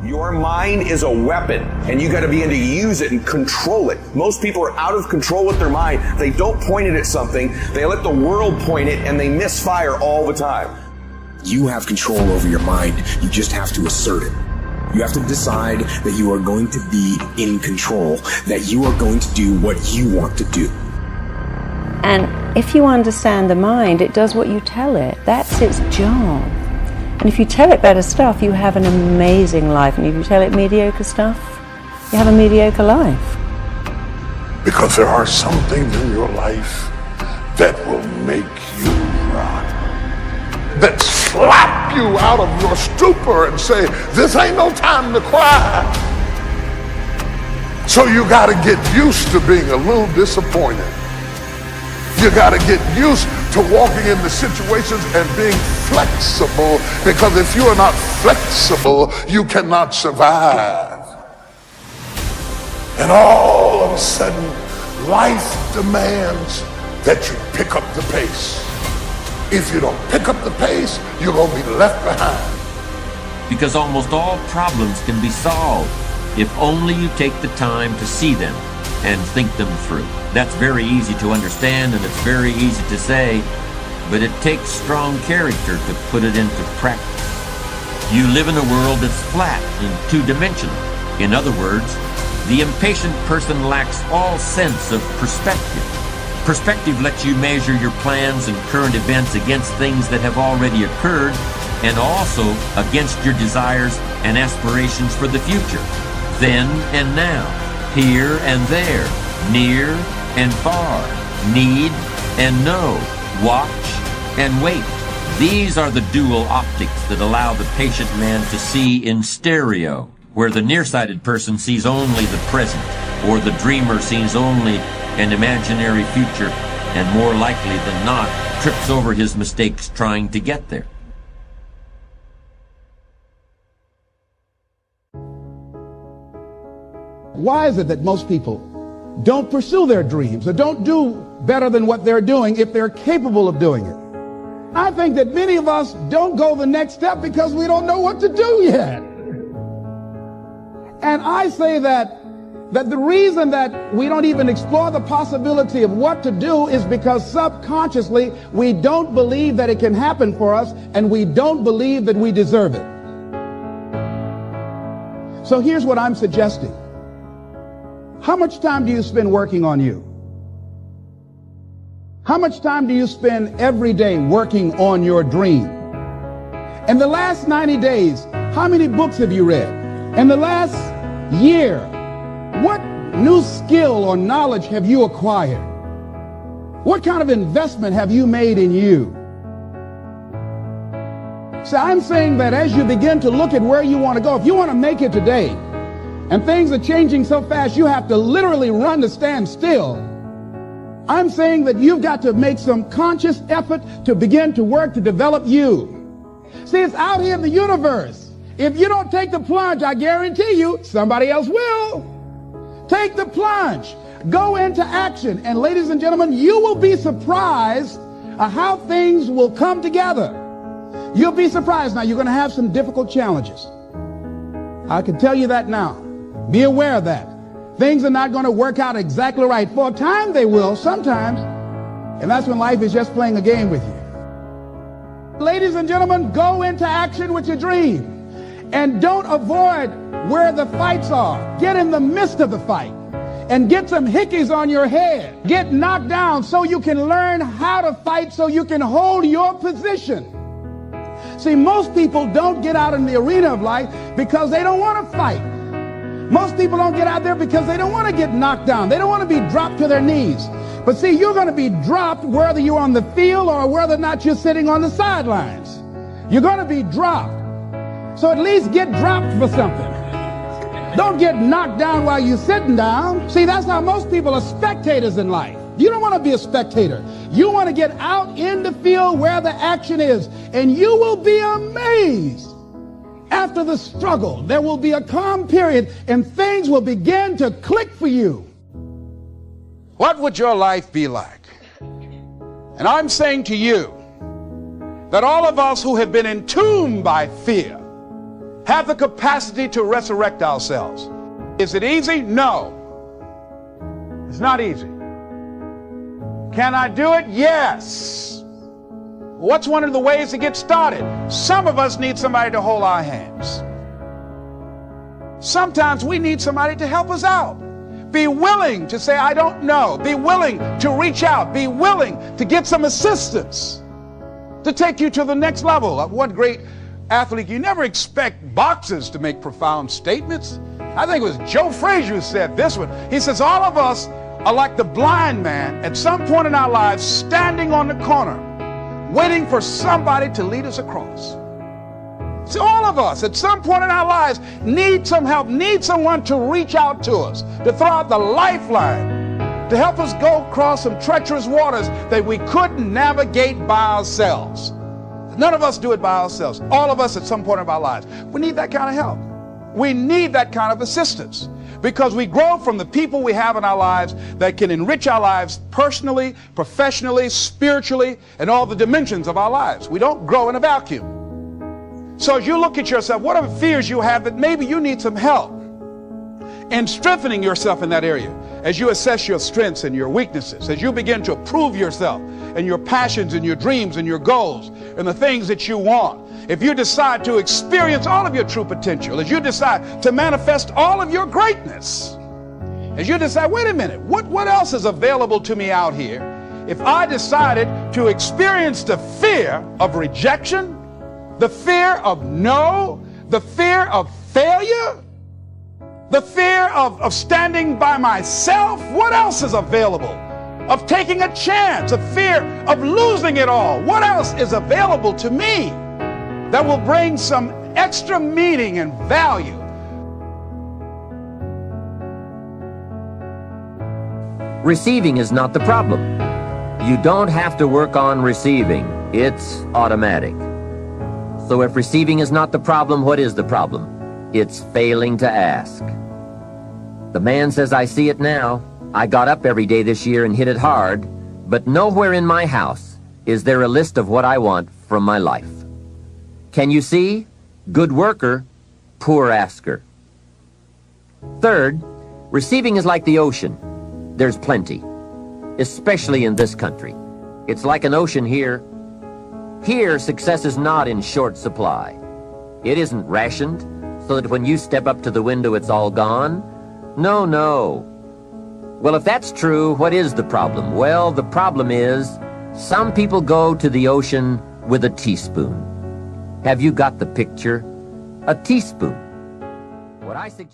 Your mind is a weapon, and you got to be able to use it and control it. Most people are out of control with their mind. They don't point it at something. They let the world point it, and they misfire all the time. You have control over your mind. You just have to assert it. You have to decide that you are going to be in control, that you are going to do what you want to do. And if you understand the mind, it does what you tell it. That's its job. And if you tell it better stuff, you have an amazing life. And if you tell it mediocre stuff, you have a mediocre life. Because there are some things in your life that will make you rock, that slap you out of your stupor and say, this ain't no time to cry. So you got to get used to being a little disappointed. You got to get used to walking into situations and being flexible, because if you are not flexible, you cannot survive. And all of a sudden, life demands that you pick up the pace. If you don't pick up the pace, you're going to be left behind. Because almost all problems can be solved if only you take the time to see them and think them through. That's very easy to understand, and it's very easy to say, but it takes strong character to put it into practice. You live in a world that's flat and two-dimensional. In other words, the impatient person lacks all sense of perspective. Perspective lets you measure your plans and current events against things that have already occurred, and also against your desires and aspirations for the future, then and now, here and there, near and far, need and know, watch and wait. These are the dual optics that allow the patient man to see in stereo, where the nearsighted person sees only the present, or the dreamer sees only an imaginary future, and more likely than not, trips over his mistakes trying to get there. Why is it that most people don't pursue their dreams or don't do better than what they're doing if they're capable of doing it? I think that many of us don't go the next step because we don't know what to do yet. And I say that the reason that we don't even explore the possibility of what to do is because subconsciously we don't believe that it can happen for us, and we don't believe that we deserve it. So here's what I'm suggesting. How much time do you spend working on you? How much time do you spend every day working on your dream? In the last 90 days, how many books have you read? In the last year, what new skill or knowledge have you acquired? What kind of investment have you made in you? So I'm saying that as you begin to look at where you want to go, if you want to make it today, and things are changing so fast you have to literally run to stand still, I'm saying that you've got to make some conscious effort to begin to work to develop you. See, it's out here in the universe. If you don't take the plunge, I guarantee you, somebody else will. Take the plunge. Go into action. And ladies and gentlemen, you will be surprised at how things will come together. You'll be surprised. Now, you're going to have some difficult challenges. I can tell you that now. Be aware of that. Things are not going to work out exactly right. For a time they will, sometimes. And that's when life is just playing a game with you. Ladies and gentlemen, go into action with your dream. And don't avoid where the fights are. Get in the midst of the fight. And get some hickeys on your head. Get knocked down so you can learn how to fight, so you can hold your position. See, most people don't get out in the arena of life because they don't want to fight. Most people don't get out there because they don't want to get knocked down. They don't want to be dropped to their knees. But see, you're going to be dropped whether you're on the field or whether or not you're sitting on the sidelines. You're going to be dropped. So at least get dropped for something. Don't get knocked down while you're sitting down. See, that's how most people are spectators in life. You don't want to be a spectator. You want to get out in the field where the action is. And you will be amazed. After the struggle, there will be a calm period and things will begin to click for you. What would your life be like? And I'm saying to you that all of us who have been entombed by fear have the capacity to resurrect ourselves. Is it easy? No. It's not easy. Can I do it? Yes. What's one of the ways to get started? Some of us need somebody to hold our hands. Sometimes we need somebody to help us out. Be willing to say, I don't know. Be willing to reach out. Be willing to get some assistance to take you to the next level. One great athlete, you never expect boxers to make profound statements. I think it was Joe Frazier who said this one. He says, all of us are like the blind man at some point in our lives standing on the corner, waiting for somebody to lead us across. So all of us at some point in our lives need some help, need someone to reach out to us, to throw out the lifeline, to help us go across some treacherous waters that we couldn't navigate by ourselves. None of us do it by ourselves. All of us at some point in our lives. We need that kind of help. We need that kind of assistance because we grow from the people we have in our lives that can enrich our lives personally, professionally, spiritually, and all the dimensions of our lives. We don't grow in a vacuum. So as you look at yourself, what are the fears you have that maybe you need some help in strengthening yourself in that area? As you assess your strengths and your weaknesses, as you begin to approve yourself and your passions and your dreams and your goals and the things that you want, if you decide to experience all of your true potential, as you decide to manifest all of your greatness, as you decide, wait a minute, what else is available to me out here if I decided to experience the fear of rejection, the fear of no, the fear of failure, the fear of standing by myself? What else is available? Of taking a chance, a fear of losing it all. What else is available to me that will bring some extra meaning and value? Receiving is not the problem. You don't have to work on receiving. It's automatic. So if receiving is not the problem, what is the problem? It's failing to ask. The man says, I see it now. I got up every day this year and hit it hard, but nowhere in my house is there a list of what I want from my life. Can you see? Good worker, poor asker. Third, receiving is like the ocean. There's plenty, especially in this country. It's like an ocean here. Here, success is not in short supply. It isn't rationed, so that when you step up to the window, it's all gone. No, no. Well, if that's true, what is the problem? Well, the problem is some people go to the ocean with a teaspoon. Have you got the picture? A teaspoon. What I suggest